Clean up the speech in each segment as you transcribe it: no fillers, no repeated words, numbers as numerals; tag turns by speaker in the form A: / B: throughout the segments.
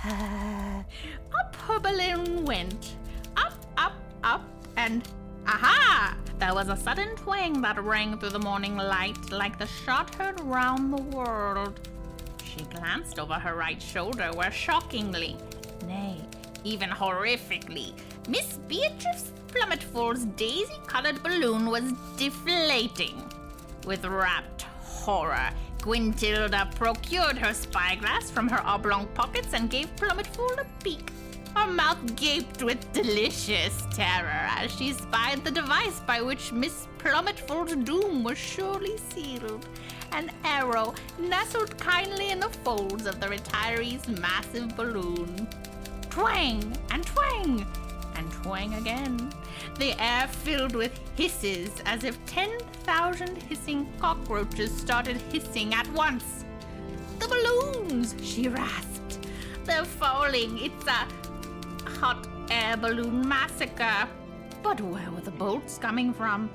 A: Up her balloon went. Up, and aha! There was a sudden twang that rang through the morning light like the shot heard round the world. She glanced over her right shoulder where shockingly, nay, even horrifically, Miss Beatrice Plummetful's daisy-colored balloon was deflating. With rapt horror, Gwyntilda procured her spyglass from her oblong pockets and gave Plummetful a peek. Her mouth gaped with delicious terror as she spied the device by which Miss Plummetful's doom was surely sealed. An arrow nestled kindly in the folds of the retiree's massive balloon. Twang and twang and twang again. The air filled with hisses as if 10,000 hissing cockroaches started hissing at once. The balloons, she rasped. They're falling. It's a hot air balloon massacre. But where were the bolts coming from?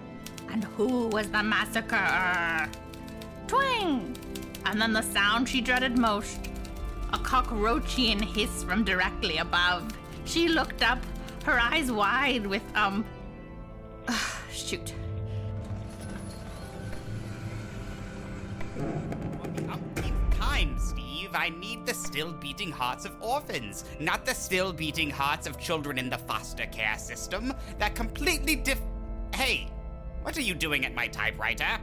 A: And who was the massacrer? Twang! And then the sound she dreaded most. A cockroachian hiss from directly above. She looked up, her eyes wide with, shoot.
B: For the umpteenth time, Steve, I need the still beating hearts of orphans, not the still beating hearts of children in the foster care system. That completely Hey, what are you doing at my typewriter?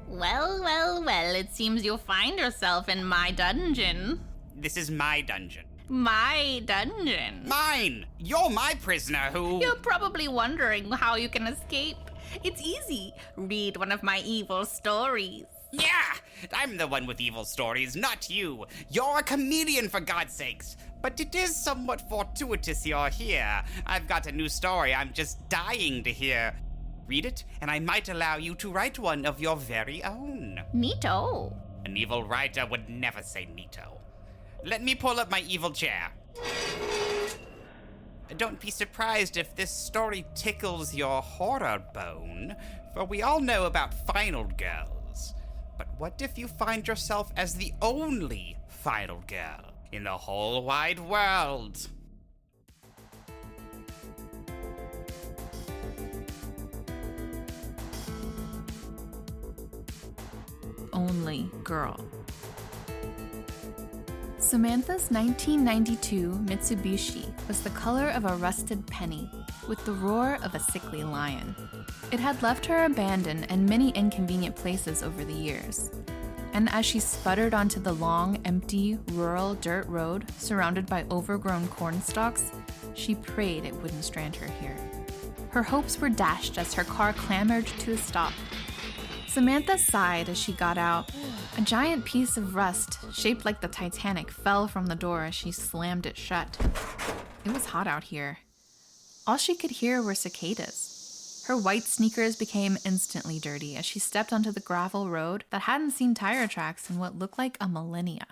A: Well, it seems you'll find yourself in my dungeon.
B: This is my dungeon.
A: My dungeon.
B: Mine! You're my prisoner who...
A: You're probably wondering how you can escape. It's easy. Read one of my evil stories.
B: Yeah! I'm the one with evil stories, not you. You're a comedian, for God's sakes. But it is somewhat fortuitous you're here. I've got a new story I'm just dying to hear. Read it, and I might allow you to write one of your very own.
A: Neato.
B: An evil writer would never say neato. Let me pull up my evil chair. Don't be surprised if this story tickles your horror bone, for we all know about final girls. But what if you find yourself as the only final girl in the whole wide world?
C: Only girl. Samantha's 1992 Mitsubishi was the color of a rusted penny, with the roar of a sickly lion. It had left her abandoned in many inconvenient places over the years. And as she sputtered onto the long, empty, rural dirt road surrounded by overgrown corn stalks, she prayed it wouldn't strand her here. Her hopes were dashed as her car clambered to a stop. Samantha sighed as she got out. A giant piece of rust, shaped like the Titanic, fell from the door as she slammed it shut. It was hot out here. All she could hear were cicadas. Her white sneakers became instantly dirty as she stepped onto the gravel road that hadn't seen tire tracks in what looked like a millennia.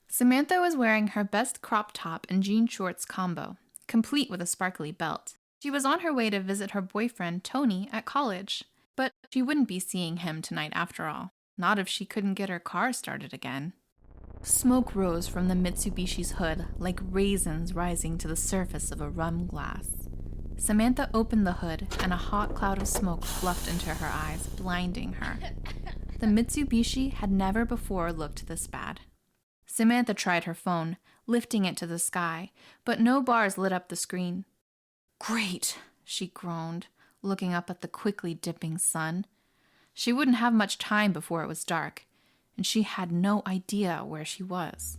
C: Samantha was wearing her best crop top and jean shorts combo, complete with a sparkly belt. She was on her way to visit her boyfriend, Tony, at college. But she wouldn't be seeing him tonight after all, not if she couldn't get her car started again. Smoke rose from the Mitsubishi's hood like raisins rising to the surface of a rum glass. Samantha opened the hood and a hot cloud of smoke fluffed into her eyes, blinding her. The Mitsubishi had never before looked this bad. Samantha tried her phone, lifting it to the sky, but no bars lit up the screen. "Great," she groaned, looking up at the quickly dipping sun. She wouldn't have much time before it was dark, and she had no idea where she was.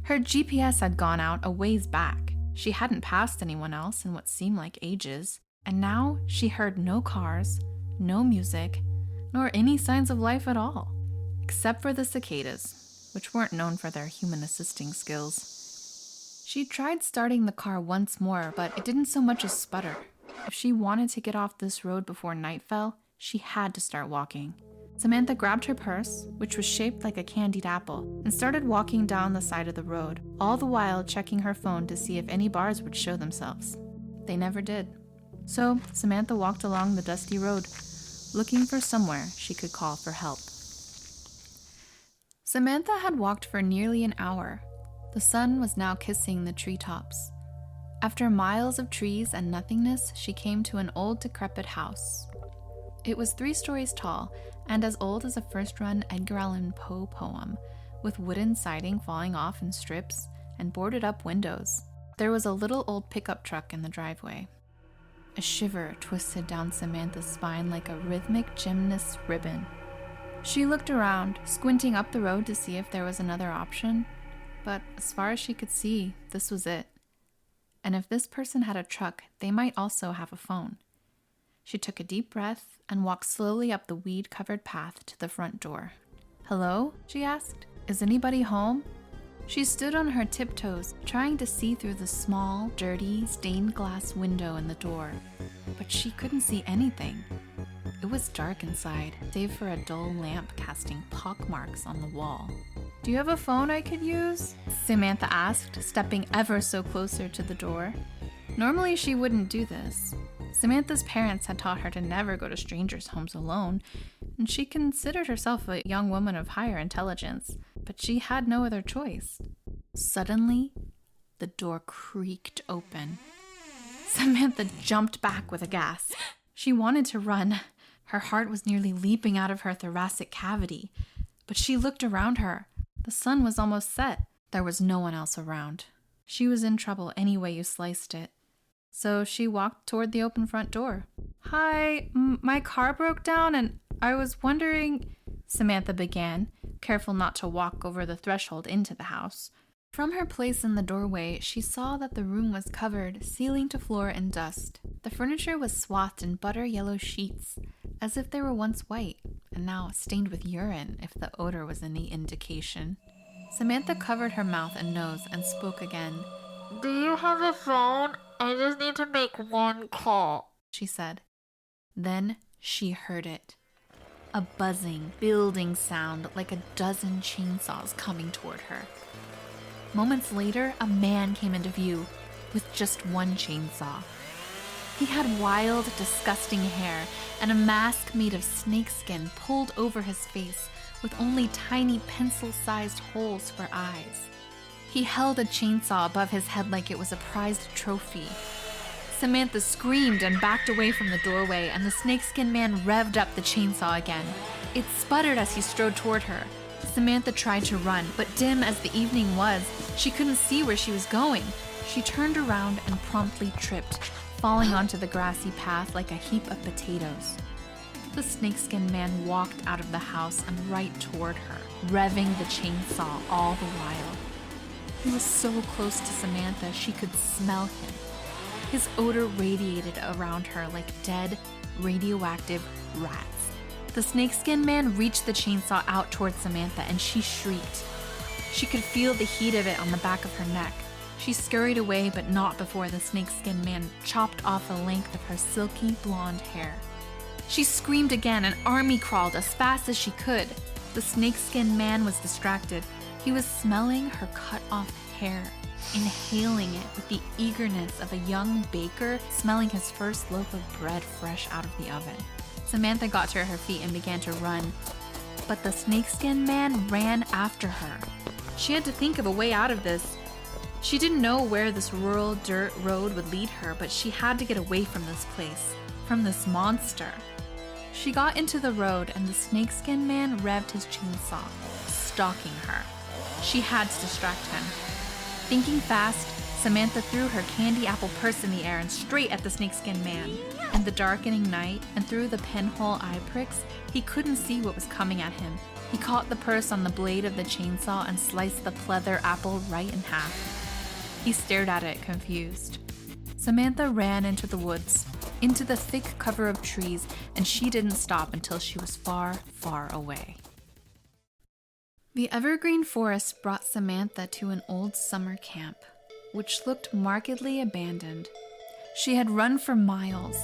C: Her GPS had gone out a ways back. She hadn't passed anyone else in what seemed like ages, and now she heard no cars, no music, nor any signs of life at all, except for the cicadas, which weren't known for their human assisting skills. She tried starting the car once more, but it didn't so much as sputter. If she wanted to get off this road before night fell, she had to start walking. Samantha grabbed her purse, which was shaped like a candied apple, and started walking down the side of the road, all the while checking her phone to see if any bars would show themselves. They never did. So Samantha walked along the dusty road, looking for somewhere she could call for help. Samantha had walked for nearly an hour. The sun was now kissing the treetops. After miles of trees and nothingness, she came to an old decrepit house. It was 3 stories tall and as old as a first-run Edgar Allan Poe poem, with wooden siding falling off in strips and boarded-up windows. There was a little old pickup truck in the driveway. A shiver twisted down Samantha's spine like a rhythmic gymnast's ribbon. She looked around, squinting up the road to see if there was another option, but as far as she could see, this was it. And if this person had a truck, they might also have a phone. She took a deep breath and walked slowly up the weed-covered path to the front door. "Hello?" she asked. "Is anybody home?" She stood on her tiptoes, trying to see through the small, dirty, stained glass window in the door, but she couldn't see anything. It was dark inside, save for a dull lamp casting pockmarks on the wall. "Do you have a phone I could use?" Samantha asked, stepping ever so closer to the door. Normally she wouldn't do this. Samantha's parents had taught her to never go to strangers' homes alone, and she considered herself a young woman of higher intelligence, but she had no other choice. Suddenly, the door creaked open. Samantha jumped back with a gasp. She wanted to run. Her heart was nearly leaping out of her thoracic cavity, but she looked around her. The sun was almost set. There was no one else around. She was in trouble any way you sliced it. So she walked toward the open front door. "Hi, my car broke down and I was wondering," Samantha began, careful not to walk over the threshold into the house. From her place in the doorway, she saw that the room was covered, ceiling to floor, in dust. The furniture was swathed in butter-yellow sheets, as if they were once white, and now stained with urine, if the odor was any indication. Samantha covered her mouth and nose and spoke again.
D: "Do you have a phone? I just need to make one call,"
C: she said. Then she heard it. A buzzing, building sound like a dozen chainsaws coming toward her. Moments later, a man came into view with just one chainsaw. He had wild, disgusting hair and a mask made of snakeskin pulled over his face with only tiny pencil-sized holes for eyes. He held a chainsaw above his head like it was a prized trophy. Samantha screamed and backed away from the doorway, and the snakeskin man revved up the chainsaw again. It sputtered as he strode toward her. Samantha tried to run, but dim as the evening was, she couldn't see where she was going. She turned around and promptly tripped, falling onto the grassy path like a heap of potatoes. The snakeskin man walked out of the house and right toward her, revving the chainsaw all the while. He was so close to Samantha, she could smell him. His odor radiated around her like dead, radioactive rats. The snakeskin man reached the chainsaw out toward Samantha, and she shrieked. She could feel the heat of it on the back of her neck. She scurried away, but not before the snakeskin man chopped off the length of her silky blonde hair. She screamed again and army crawled as fast as she could. The snakeskin man was distracted. He was smelling her cut-off hair, inhaling it with the eagerness of a young baker smelling his first loaf of bread fresh out of the oven. Samantha got to her feet and began to run, but the snakeskin man ran after her. She had to think of a way out of this. She didn't know where this rural dirt road would lead her, but she had to get away from this place, from this monster. She got into the road, and the snakeskin man revved his chainsaw, stalking her. She had to distract him. Thinking fast, Samantha threw her candy apple purse in the air and straight at the snakeskin man. In the darkening night, and through the pinhole eye pricks, he couldn't see what was coming at him. He caught the purse on the blade of the chainsaw and sliced the pleather apple right in half. He stared at it, confused. Samantha ran into the woods, into the thick cover of trees, and she didn't stop until she was far, far away. The evergreen forest brought Samantha to an old summer camp, which looked markedly abandoned. She had run for miles.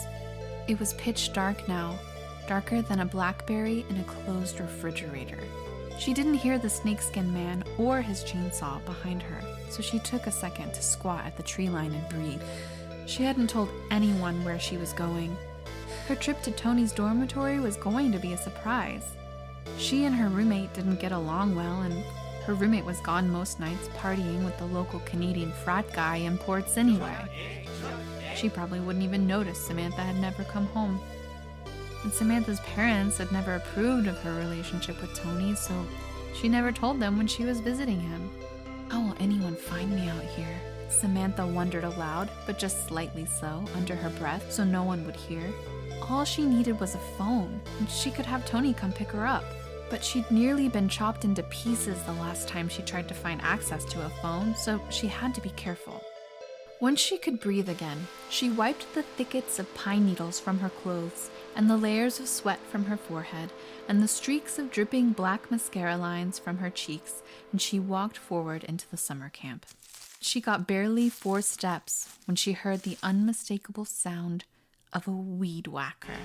C: It was pitch dark now, darker than a blackberry in a closed refrigerator. She didn't hear the snakeskin man or his chainsaw behind her, so she took a second to squat at the tree line and breathe. She hadn't told anyone where she was going. Her trip to Tony's dormitory was going to be a surprise. She and her roommate didn't get along well, and Her roommate was gone most nights partying with the local Canadian frat guy in Ports anyway. She probably wouldn't even notice Samantha had never come home. And Samantha's parents had never approved of her relationship with Tony, so she never told them when she was visiting him. How will anyone find me out here? Samantha wondered aloud, but just slightly so, under her breath, so no one would hear. All she needed was a phone, and she could have Tony come pick her up. But she'd nearly been chopped into pieces the last time she tried to find access to a phone, so she had to be careful. Once she could breathe again, she wiped the thickets of pine needles from her clothes, and the layers of sweat from her forehead, and the streaks of dripping black mascara lines from her cheeks, and she walked forward into the summer camp. She got barely 4 steps when she heard the unmistakable sound of a weed whacker.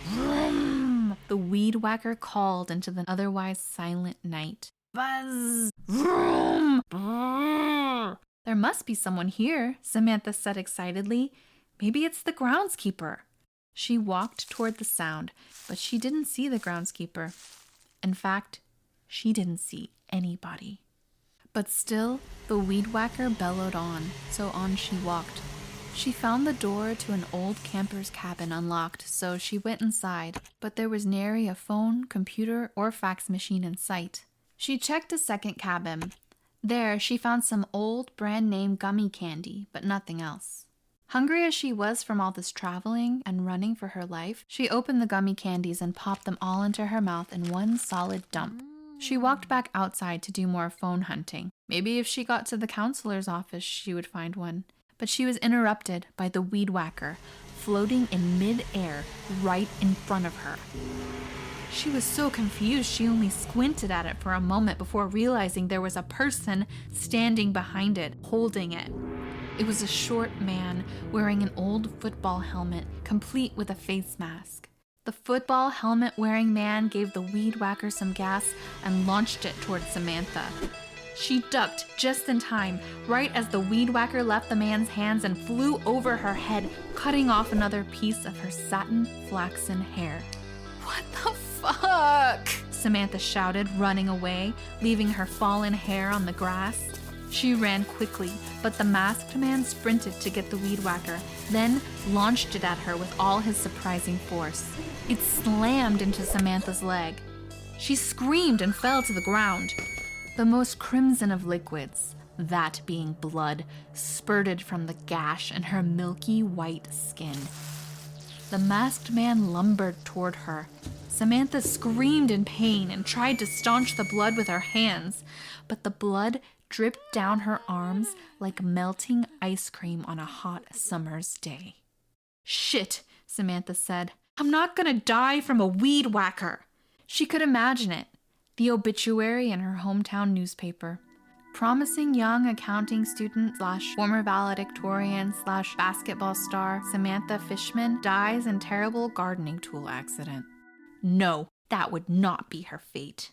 C: Vroom! The weed whacker called into the otherwise silent night. Buzz! Vroom! Brrr! There must be someone here, Samantha said excitedly. Maybe it's the groundskeeper. She walked toward the sound, but she didn't see the groundskeeper. In fact, she didn't see anybody. But still, the weed whacker bellowed on, so on she walked. She found the door to an old camper's cabin unlocked, so she went inside, but there was nary a phone, computer, or fax machine in sight. She checked a second cabin. There, she found some old brand-name gummy candy, but nothing else. Hungry as she was from all this traveling and running for her life, she opened the gummy candies and popped them all into her mouth in one solid dump. She walked back outside to do more phone hunting. Maybe if she got to the counselor's office, she would find one. But she was interrupted by the weed whacker, floating in mid-air right in front of her. She was so confused she only squinted at it for a moment before realizing there was a person standing behind it, holding it. It was a short man wearing an old football helmet, complete with a face mask. The football helmet-wearing man gave the weed whacker some gas and launched it toward Samantha. She ducked just in time, right as the weed whacker left the man's hands and flew over her head, cutting off another piece of her satin flaxen hair. "What the fuck?" Samantha shouted, running away, leaving her fallen hair on the grass. She ran quickly, but the masked man sprinted to get the weed whacker, then launched it at her with all his surprising force. It slammed into Samantha's leg. She screamed and fell to the ground. The most crimson of liquids, that being blood, spurted from the gash in her milky white skin. The masked man lumbered toward her. Samantha screamed in pain and tried to staunch the blood with her hands, but the blood dripped down her arms like melting ice cream on a hot summer's day. "Shit," Samantha said. "I'm not gonna die from a weed whacker." She could imagine it. The obituary in her hometown newspaper. Promising young accounting student / former valedictorian / basketball star Samantha Fishman dies in terrible gardening tool accident. No, that would not be her fate.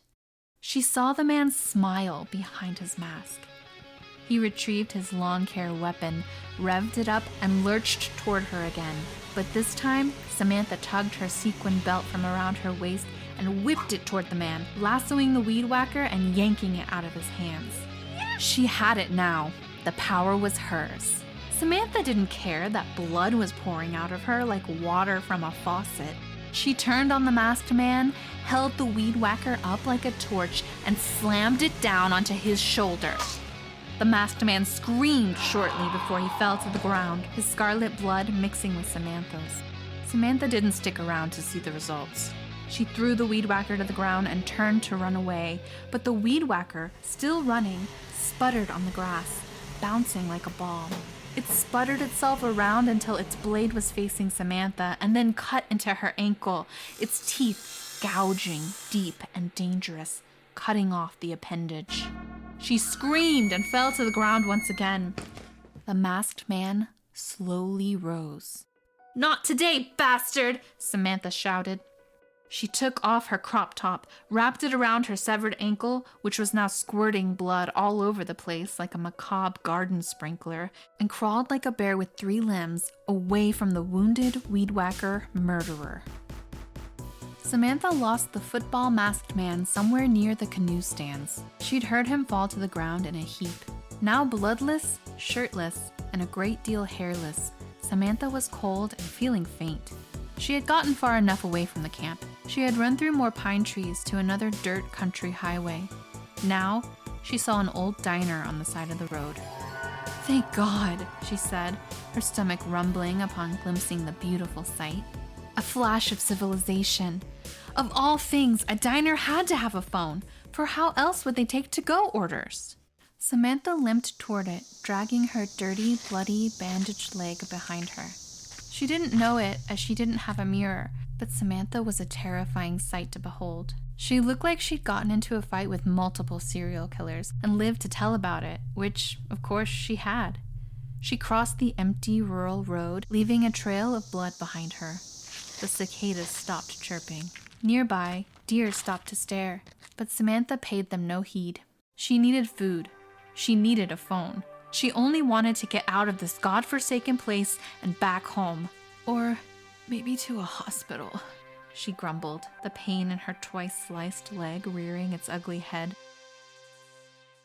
C: She saw the man smile behind his mask. He retrieved his long hair weapon, revved it up, and lurched toward her again. But this time, Samantha tugged her sequin belt from around her waist and whipped it toward the man, lassoing the weed whacker and yanking it out of his hands. She had it now. The power was hers. Samantha didn't care that blood was pouring out of her like water from a faucet. She turned on the masked man, held the weed whacker up like a torch, and slammed it down onto his shoulder. The masked man screamed shortly before he fell to the ground, his scarlet blood mixing with Samantha's. Samantha didn't stick around to see the results. She threw the weed whacker to the ground and turned to run away, but the weed whacker, still running, sputtered on the grass, bouncing like a ball. It sputtered itself around until its blade was facing Samantha and then cut into her ankle, its teeth gouging deep and dangerous, cutting off the appendage. She screamed and fell to the ground once again. The masked man slowly rose. "Not today, bastard!" Samantha shouted. She took off her crop top, wrapped it around her severed ankle, which was now squirting blood all over the place like a macabre garden sprinkler, and crawled like a bear with 3 limbs away from the wounded weed whacker murderer. Samantha lost the football masked man somewhere near the canoe stands. She'd heard him fall to the ground in a heap. Now bloodless, shirtless, and a great deal hairless, Samantha was cold and feeling faint. She had gotten far enough away from the camp. She had run through more pine trees to another dirt country highway. Now, she saw an old diner on the side of the road. "Thank God," she said, her stomach rumbling upon glimpsing the beautiful sight. A flash of civilization. Of all things, a diner had to have a phone, for how else would they take to-go orders? Samantha limped toward it, dragging her dirty, bloody, bandaged leg behind her. She didn't know it, as she didn't have a mirror, but Samantha was a terrifying sight to behold. She looked like she'd gotten into a fight with multiple serial killers and lived to tell about it, which, of course, she had. She crossed the empty rural road, leaving a trail of blood behind her. The cicadas stopped chirping. Nearby, deer stopped to stare, but Samantha paid them no heed. She needed food. She needed a phone. She only wanted to get out of this godforsaken place and back home. Or maybe to a hospital, she grumbled, the pain in her twice-sliced leg rearing its ugly head.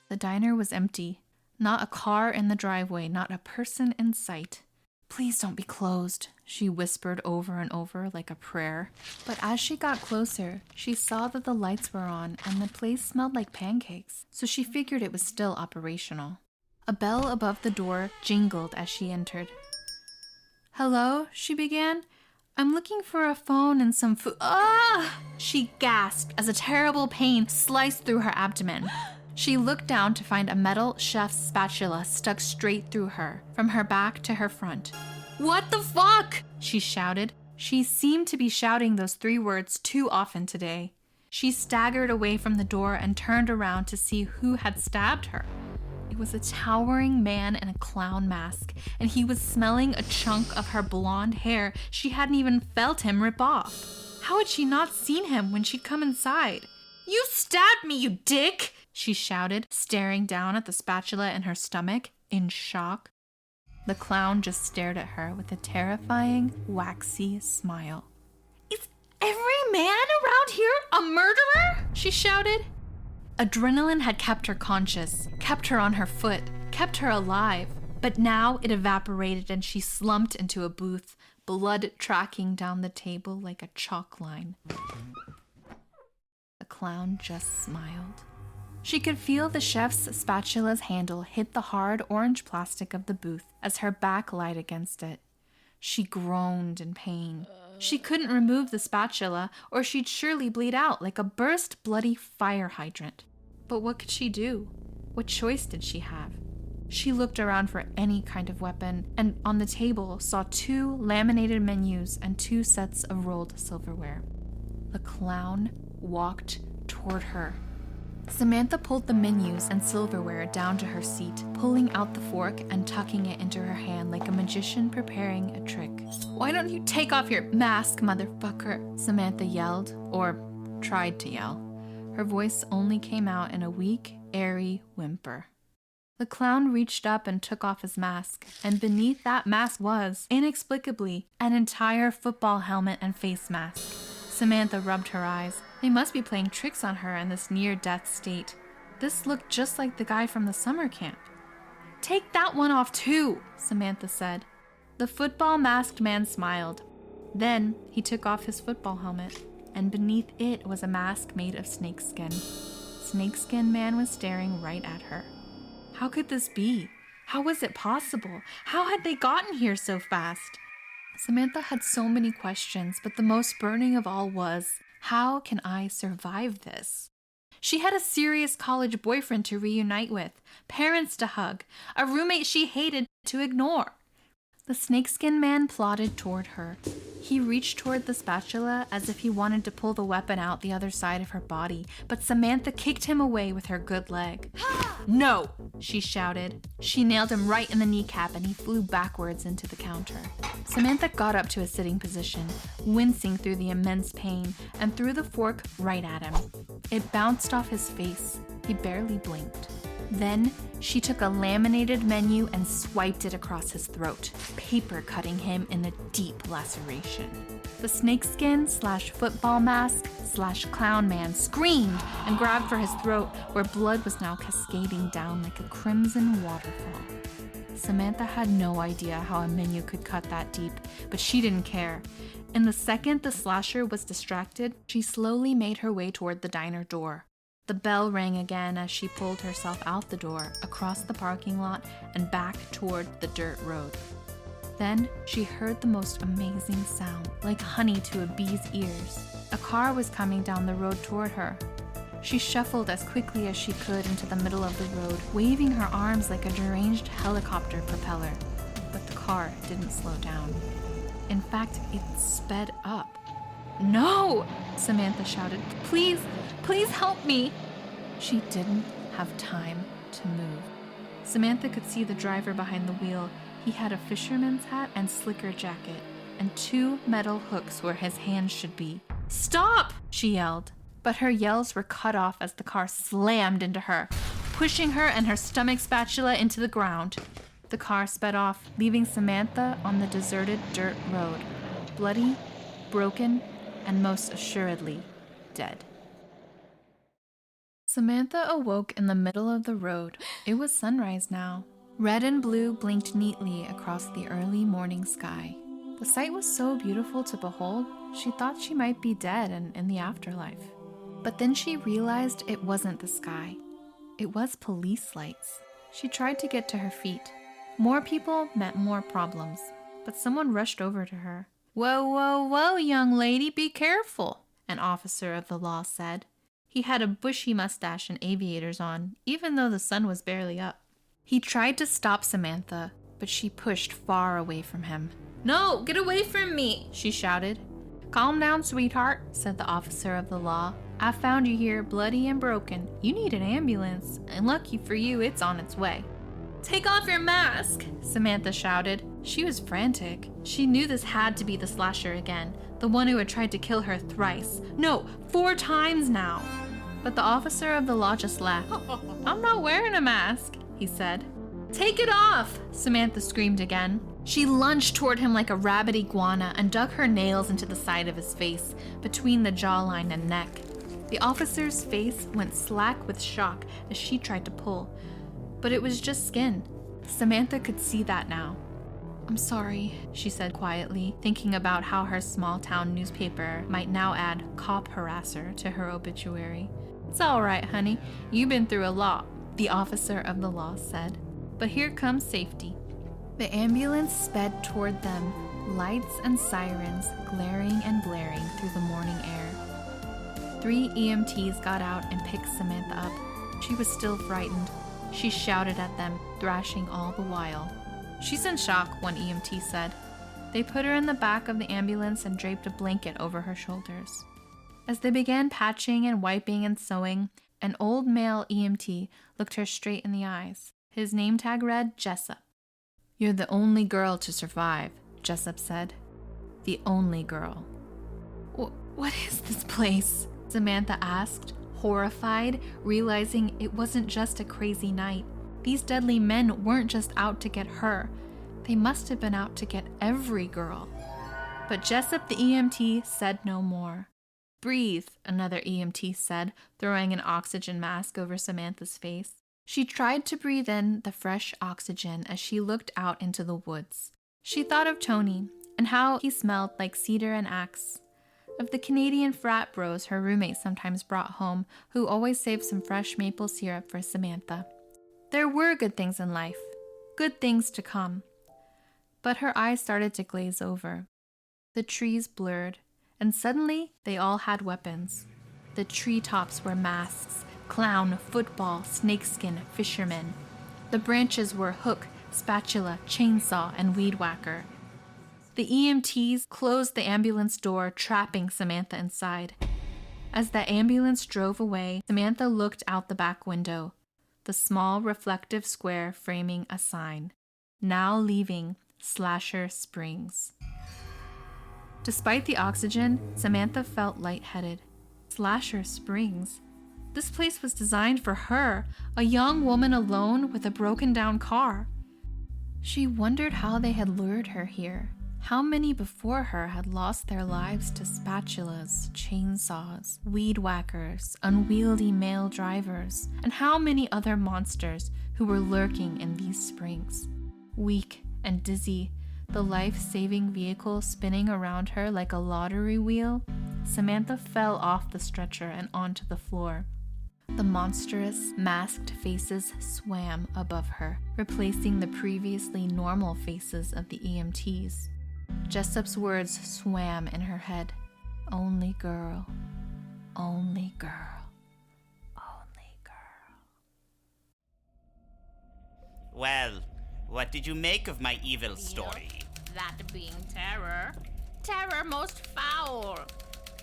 C: The diner was empty. Not a car in the driveway, not a person in sight. "Please don't be closed," she whispered over and over like a prayer. But as she got closer, she saw that the lights were on and the place smelled like pancakes, so she figured it was still operational. A bell above the door jingled as she entered. "Hello," she began. "I'm looking for a phone and some food." "Ah!" she gasped as a terrible pain sliced through her abdomen. She looked down to find a metal chef's spatula stuck straight through her, from her back to her front. "What the fuck?" she shouted. She seemed to be shouting those 3 words too often today. She staggered away from the door and turned around to see who had stabbed her. It was a towering man in a clown mask, and he was smelling a chunk of her blonde hair she hadn't even felt him rip off. How had she not seen him when she'd come inside? "You stabbed me, you dick!" she shouted, staring down at the spatula in her stomach, in shock. The clown just stared at her with a terrifying, waxy smile. "Is every man around here a murderer?" she shouted. Adrenaline had kept her conscious, kept her on her foot, kept her alive. But now it evaporated and she slumped into a booth, blood tracking down the table like a chalk line. The clown just smiled. She could feel the chef's spatula's handle hit the hard orange plastic of the booth as her back lied against it. She groaned in pain. She couldn't remove the spatula, or she'd surely bleed out like a burst bloody fire hydrant. But what could she do? What choice did she have? She looked around for any kind of weapon, and on the table saw 2 laminated menus and 2 sets of rolled silverware. The clown walked toward her. Samantha pulled the menus and silverware down to her seat, pulling out the fork and tucking it into her hand like a magician preparing a trick. "Why don't you take off your mask, motherfucker?" Samantha yelled, or tried to yell. Her voice only came out in a weak, airy whimper. The clown reached up and took off his mask, and beneath that mask was, inexplicably, an entire football helmet and face mask. Samantha rubbed her eyes. They must be playing tricks on her in this near-death state. This looked just like the guy from the summer camp. "Take that one off too," Samantha said. The football-masked man smiled. Then he took off his football helmet, and beneath it was a mask made of snakeskin. Snakeskin Man was staring right at her. How could this be? How was it possible? How had they gotten here so fast? Samantha had so many questions, but the most burning of all was, how can I survive this? She had a serious college boyfriend to reunite with, parents to hug, a roommate she hated to ignore. The snakeskin man plodded toward her. He reached toward the spatula as if he wanted to pull the weapon out the other side of her body, but Samantha kicked him away with her good leg. "No!" she shouted. She nailed him right in the kneecap and he flew backwards into the counter. Samantha got up to a sitting position, wincing through the immense pain, and threw the fork right at him. It bounced off his face. He barely blinked. Then She took a laminated menu and swiped it across his throat, paper cutting him in a deep laceration. The snakeskin / football mask / clown man screamed and grabbed for his throat, where blood was now cascading down like a crimson waterfall. Samantha had no idea how a menu could cut that deep, but she didn't care. In the second the slasher was distracted, she slowly made her way toward the diner door. The bell rang again as she pulled herself out the door, across the parking lot, and back toward the dirt road. Then she heard the most amazing sound, like honey to a bee's ears. A car was coming down the road toward her. She shuffled as quickly as she could into the middle of the road, waving her arms like a deranged helicopter propeller. But the car didn't slow down. In fact, it sped up. "No!" Samantha shouted. "Please, please help me!" She didn't have time to move. Samantha could see the driver behind the wheel. He had a fisherman's hat and slicker jacket, and 2 metal hooks where his hands should be. "Stop!" she yelled. But her yells were cut off as the car slammed into her, pushing her and her stomach spatula into the ground. The car sped off, leaving Samantha on the deserted dirt road, bloody, broken, and most assuredly dead. Samantha awoke in the middle of the road. It was sunrise now. Red and blue blinked neatly across the early morning sky. The sight was so beautiful to behold, she thought she might be dead and in the afterlife. But then she realized it wasn't the sky. It was police lights. She tried to get to her feet. More people meant more problems, but someone rushed over to her. "Whoa, whoa, whoa, young lady, be careful," an officer of the law said. He had a bushy mustache and aviators on, even though the sun was barely up. He tried to stop Samantha, but she pushed far away from him. "No, get away from me," she shouted. "Calm down, sweetheart," said the officer of the law. "I found you here bloody and broken. You need an ambulance, and lucky for you, it's on its way." "Take off your mask," Samantha shouted. She was frantic. She knew this had to be the slasher again, the one who had tried to kill her thrice. No, 4 times now. But the officer of the law just laughed. "I'm not wearing a mask," he said. "Take it off!" Samantha screamed again. She lunged toward him like a rabid iguana and dug her nails into the side of his face, between the jawline and neck. The officer's face went slack with shock as she tried to pull, but it was just skin. Samantha could see that now. "I'm sorry," she said quietly, thinking about how her small-town newspaper might now add "cop harasser" to her obituary. "It's all right, honey. You've been through a lot," the officer of the law said. "But here comes safety." The ambulance sped toward them, lights and sirens glaring and blaring through the morning air. 3 EMTs got out and picked Samantha up. She was still frightened. She shouted at them, thrashing all the while. "She's in shock," one EMT said. They put her in the back of the ambulance and draped a blanket over her shoulders. As they began patching and wiping and sewing, an old male EMT looked her straight in the eyes. His name tag read Jessup. "You're the only girl to survive," Jessup said. "The only girl." What is this place?" Samantha asked, horrified, realizing it wasn't just a crazy night. These deadly men weren't just out to get her. They must have been out to get every girl. But Jessup the EMT said no more. "Breathe," another EMT said, throwing an oxygen mask over Samantha's face. She tried to breathe in the fresh oxygen as she looked out into the woods. She thought of Tony and how he smelled like cedar and axe. Of the Canadian frat bros her roommate sometimes brought home, who always saved some fresh maple syrup for Samantha. There were good things in life, good things to come. But her eyes started to glaze over. The trees blurred, and suddenly they all had weapons. The treetops were masks, clown, football, snakeskin, fisherman. The branches were hook, spatula, chainsaw, and weed whacker. The EMTs closed the ambulance door, trapping Samantha inside. As the ambulance drove away, Samantha looked out the back window, the small reflective square framing a sign, "Now leaving Slasher Springs." Despite the oxygen, Samantha felt lightheaded. Slasher Springs. This place was designed for her, a young woman alone with a broken-down car. She wondered how they had lured her here. How many before her had lost their lives to spatulas, chainsaws, weed whackers, unwieldy male drivers, and how many other monsters who were lurking in these springs. Weak and dizzy, the life-saving vehicle spinning around her like a lottery wheel, Samantha fell off the stretcher and onto the floor. The monstrous, masked faces swam above her, replacing the previously normal faces of the EMTs. Jessup's words swam in her head. Only girl. Only girl. Only girl.
B: Well, what did you make of my evil story?
A: That being terror. Terror most foul.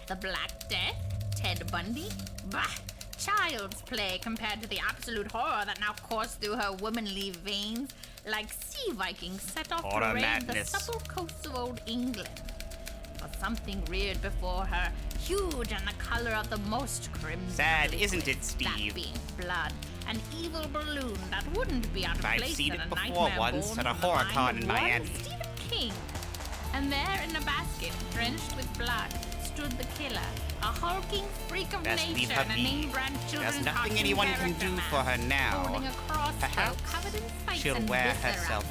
A: The Black Death? Ted Bundy? Bah! Child's play compared to the absolute horror that now coursed through her womanly veins like sea vikings set off
B: Horror
A: to raid
B: madness.
A: the supple coasts of old England. But something reared before her, huge and the color of the most crimson.
B: Sad,
A: liquid,
B: isn't it, Steve?
A: That being blood. An evil balloon that wouldn't be out of
B: I've
A: place
B: seen
A: in
B: it
A: a
B: before
A: nightmare
B: once
A: born
B: at a
A: from the
B: horror
A: mind
B: con
A: of
B: in
A: one
B: Miami.
A: Stephen King. And there in a basket, drenched with blood, stood the killer, a hulking freak of
B: Best leave
A: nature
B: her
A: and a
B: be.
A: name-brand children's
B: There's nothing
A: cartoon
B: anyone can
A: character
B: do
A: man,
B: for her now.
A: holding a crossbow
B: Perhaps
A: covered in spikes
B: she'll
A: and
B: wear
A: viscera.
B: herself out.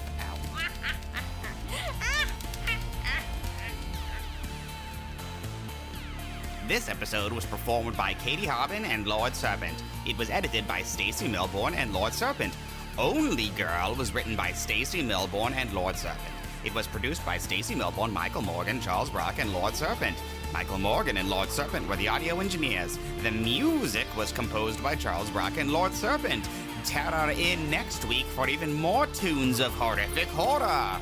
B: This episode was performed by Katie Harbin and Lord Serpent. It was edited by Stacey Milbourne and Lord Serpent. Only Girl was written by Stacey Milbourne and Lord Serpent. It was produced by Stacey Milbourne, Michael Morgan, Charles Brock, and Lord Serpent. Michael Morgan and Lord Serpent were the audio engineers. The music was composed by Charles Brock and Lord Serpent. Terror in next week for even more tunes of horrific horror.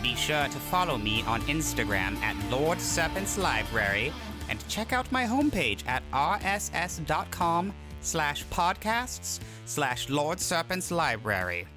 B: Be sure to follow me on Instagram at Lord Serpent's Library and check out my homepage at rss.com/podcasts/Lord Serpent's Library.